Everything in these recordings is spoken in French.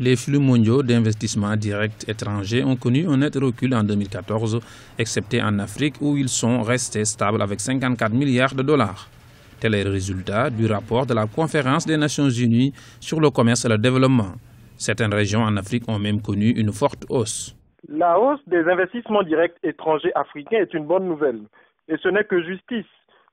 Les flux mondiaux d'investissement direct étrangers ont connu un net recul en 2014, excepté en Afrique où ils sont restés stables avec 54 milliards de dollars. Tel est le résultat du rapport de la Conférence des Nations Unies sur le commerce et le développement. Certaines régions en Afrique ont même connu une forte hausse. La hausse des investissements directs étrangers africains est une bonne nouvelle. Et ce n'est que justice.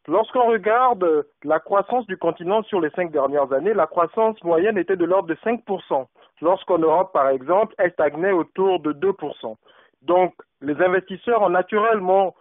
Lorsqu'on regarde la croissance du continent sur les 5 dernières années, la croissance moyenne était de l'ordre de 5%. Lorsqu'en Europe, par exemple, elle stagnait autour de 2%. Donc, les investisseurs ont naturellement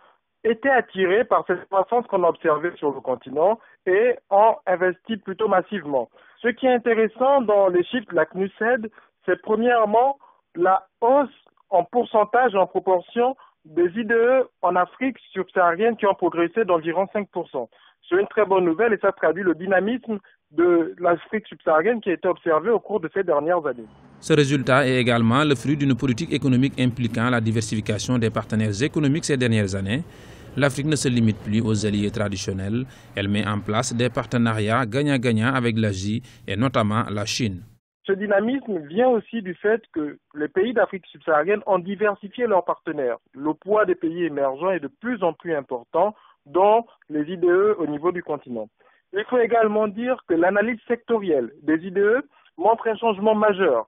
été attirés par cette croissance qu'on a observée sur le continent et ont investi plutôt massivement. Ce qui est intéressant dans les chiffres de la CNUSED, c'est premièrement la hausse en pourcentage, en proportion des IDE en Afrique subsaharienne qui ont progressé d'environ 5%. C'est une très bonne nouvelle et ça traduit le dynamisme de l'Afrique subsaharienne qui a été observé au cours de ces dernières années. Ce résultat est également le fruit d'une politique économique impliquant la diversification des partenaires économiques ces dernières années. L'Afrique ne se limite plus aux alliés traditionnels. Elle met en place des partenariats gagnant-gagnant avec l'Asie et notamment la Chine. Ce dynamisme vient aussi du fait que les pays d'Afrique subsaharienne ont diversifié leurs partenaires. Le poids des pays émergents est de plus en plus important dans les IDE au niveau du continent. Il faut également dire que l'analyse sectorielle des IDE montre un changement majeur,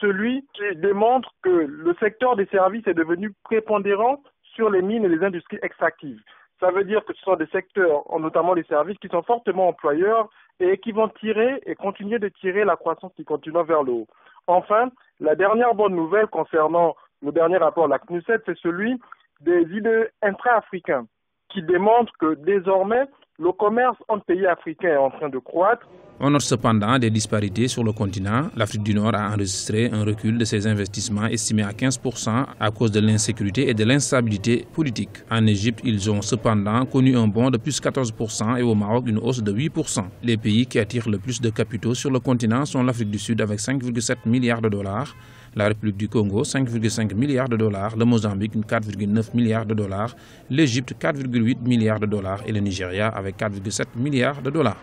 celui qui démontre que le secteur des services est devenu prépondérant sur les mines et les industries extractives. Ça veut dire que ce sont des secteurs, notamment les services, qui sont fortement employeurs et qui vont tirer et continuer de tirer la croissance du continent vers le haut. Enfin, la dernière bonne nouvelle concernant le dernier rapport de la CNUSED, c'est celui des IDE intra-africains qui démontre que désormais, le commerce entre pays africains est en train de croître. On note cependant des disparités sur le continent. L'Afrique du Nord a enregistré un recul de ses investissements estimé à 15% à cause de l'insécurité et de l'instabilité politique. En Égypte, ils ont cependant connu un bond de plus 14% et au Maroc une hausse de 8%. Les pays qui attirent le plus de capitaux sur le continent sont l'Afrique du Sud avec 5,7 milliards de dollars, la République du Congo 5,5 milliards de dollars, le Mozambique 4,9 milliards de dollars, l'Égypte 4,8 milliards de dollars et le Nigeria avec 4,7 milliards de dollars.